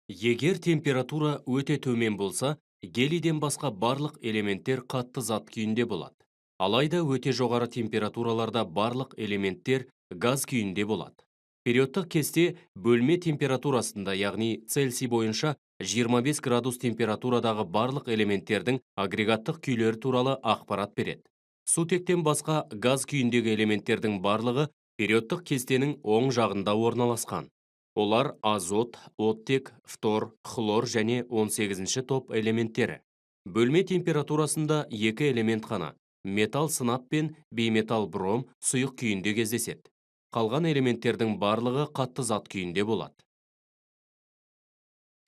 Егер температура өте төмен болса, гелийден басқа барлық элементтер қатты зат күйінде болады. Алайда өте жоғары температураларда барлық элементтер газ күйінде болады. Периодтық кесте бөлме температурасында, яғни Цельсий бойынша 25 градус температурадағы барлық элементтердің агрегаттық күйлері туралы ақпарат береді. Сутектен басқа газ күйіндегі элементтердің барлығы периодтық кестенің оң жағында орналасқан. Олар азот, оттек, фтор, хлор және 18-ші топ элементтері. Бөлме температурасында екі элемент қана, металл сынап пен бейметалл бром сұйық күйінде кездеседі. Қалған элементтердің барлығы қатты зат күйінде болады.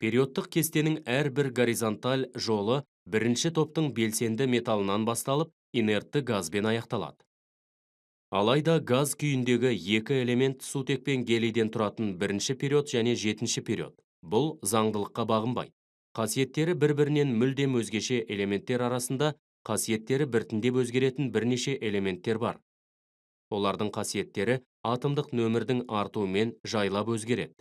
Периодтық кестенің әрбір горизонталь жолы бірінші топтың белсенді металлынан басталып, инертті газбен аяқталады. Алайда газ күйіндегі екі элемент сутек пен гелийден тұратын бірінші период және жетінші период. Бұл заңдылыққа бағынбайды. Қасиеттері бір-бірінен мүлдем өзгеше элементтер арасында қасиеттері біртіндеп өзгеретін бірнеше элементтер бар. Олардың қасиеттері атомдық нөмірдің артуымен жайлап өзгереді.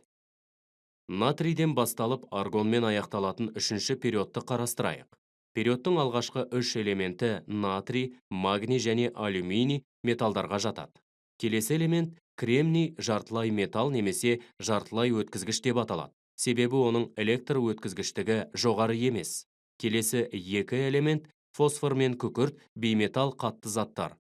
Натрийден басталып аргонмен аяқталатын үшінші периодты қарастырайық. Периодтың алғашқы үш элементі натрий, магний және алюминий металдарға жатады. Келесі элемент кремний жартылай металл немесе жартылай өткізгіш деп аталады. Себебі оның электр өткізгіштігі жоғары емес. Келесі екі элемент фосфор мен күкірт бейметалл қатты заттар.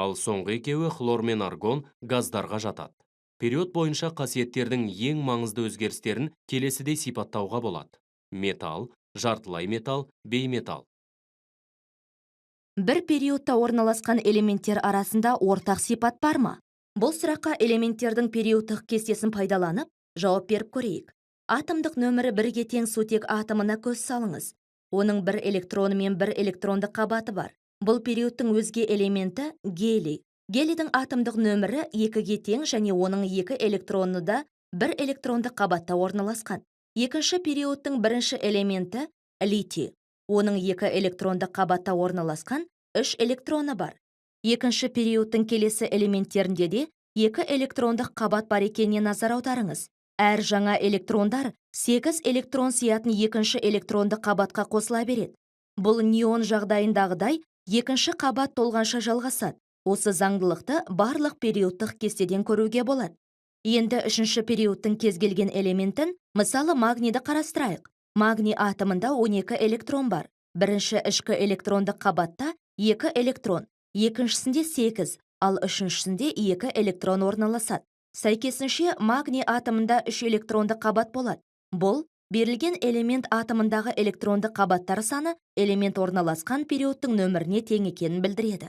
Ал соңғы екеуі хлор мен аргон газдарға жатады. Период бойынша қасиеттердің ең маңызды өзгерістерін келесідей сипаттауға болады. Металл, жартылай металл, бейметалл. Бір периодта орналасқан элементтер арасында ортақ сипат бар ма? Бұл сұраққа элементтердің периодтық кестесін пайдаланып, жауап беріп көрейік. Атомдық нөмірі бірге тең сутек атомына көз салыңыз. Оның бір электроны мен бір электрондық қабаты бар. Бұл периодтың өзге элементі гелий. Гелийдің атомдық нөмірі 2-ге тең және оның екі электроны да бір электрондық қабатта орналасқан. Екінші периодтың бірінші элементі литий. Оның екі электрондық қабатта орналасқан 3 электроны бар. Екінші периодтың келесі элементтерінде де екі электрондық қабат бар екеніне назар аударыңыз. Әр жаңа электрондар 8 электрон сиятын екінші электрондық қабатқа қосыла береді. Бұл неон жағдайындағыдай екінші қабат толғанша жалғасады. Осы заңдылықты барлық периодтық кестеден көруге болады. Енді үшінші периодтың кез келген элементін, мысалы магнийді қарастырайық. Магний атомында 12 электрон бар. Бірінші ішкі электрондық қабатта 2 электрон, екіншісінде 8, ал үшіншісінде 2 электрон орналасады. Сәйкесінше магний атомында 3 электрондық қабат болады. Бұл берілген элемент атомындағы электрондық қабаттар саны элемент орналасқан периодтың нөміріне тең екенін білдіреді.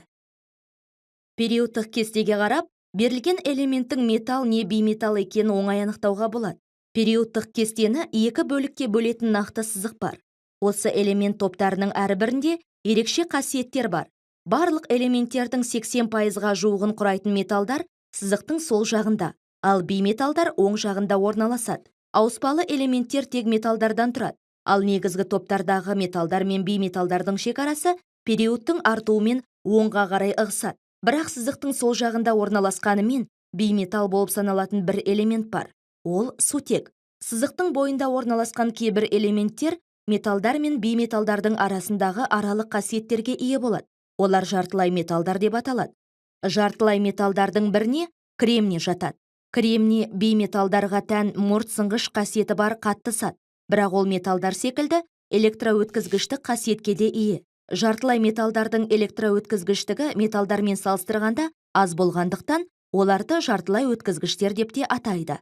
Периодтық кестеге қарап, берілген элементтің металл не бейметалл екенін оңай анықтауға болады. Периодтық кестені екі бөлікке бөлетін нақты сызық бар. Осы элемент топтарының әрбірінде ерекше қасиеттер бар. Барлық элементтердің 80%-ға жуығын құрайтын металдар сызықтың сол жағында, ал бейметалдар оң жағында орналасады. Ауыспалы элементтер тек металдардан тұрады, ал негізгі топтардағы металдар мен бейметалдардың шекарасы периодтың артуымен оңға қарай ығысады. Бірақ сызықтың сол жағында орналасқанымен бейметалл болып саналатын бір элемент бар. Ол сутек. Сызықтың бойында орналасқан кейбір элементтер металдар мен бейметалдардың арасындағы аралық қасиеттерге ие болады. Олар жартылай металдар деп аталады. Жартылай металдардың біріне кремний жатады. Кремний бейметалдарға тән мұрт сынғыш қасиеті бар қатты зат. Бірақ ол металдар секілді электроөткізгіштік қасиетке де ие. Жартылай металдардың электроөткізгіштігі металдармен салыстырғанда аз болғандықтан оларды жартылай өткізгіштер деп те атайды.